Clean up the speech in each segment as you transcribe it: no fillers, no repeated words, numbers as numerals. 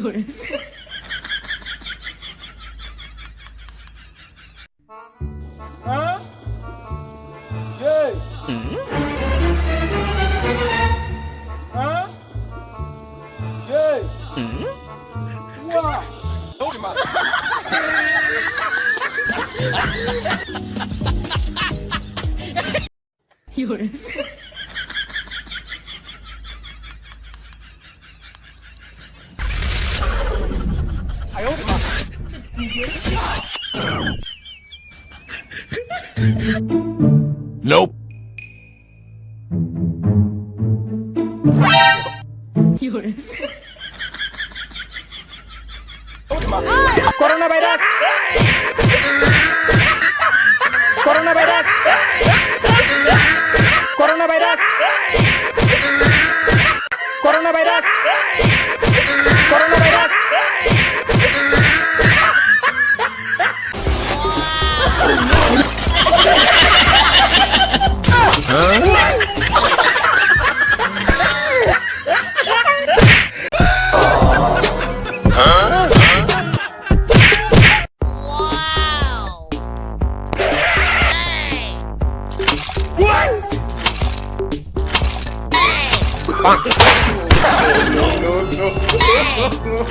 有人。啊？耶！啊？耶！哇！我的妈！有人。哎呦我的妈！Nope。有人。我的妈！Coronavirus！ Coronavirus! Coronavirus! Coronavirus! Coronavirus!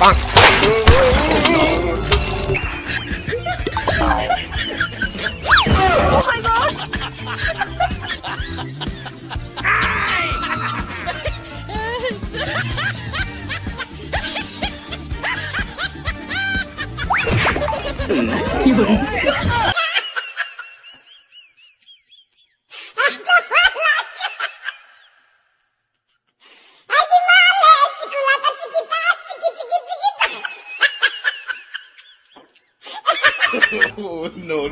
Bang! No. Bang! Oh my god!有人。Oh, no.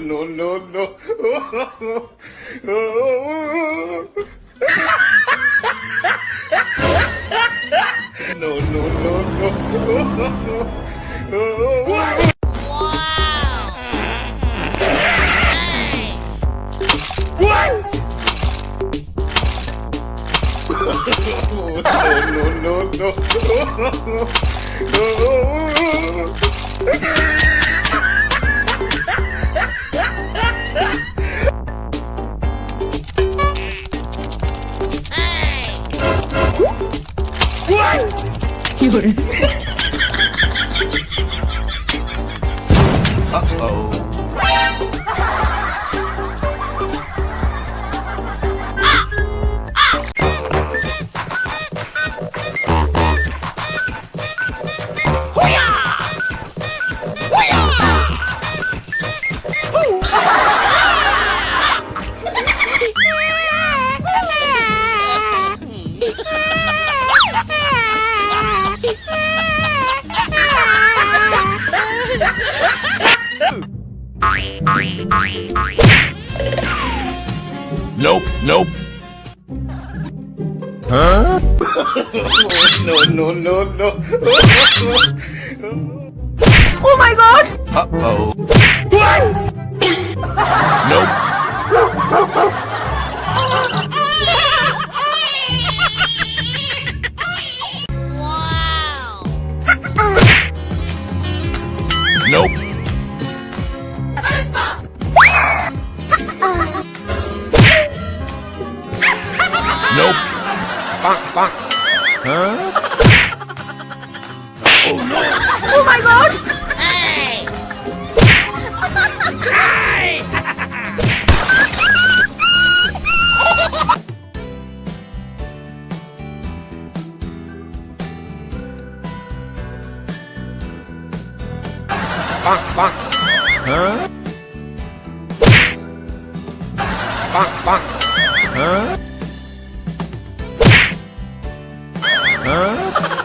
有人。Uh-oh. Nope. Huh? No. Oh my god! Uh-oh. Nope. Wow! Nope. Nope. Bang. Huh? Oh no. Oh my god! Hey! Bang. Huh? Bang. Huh? Huh?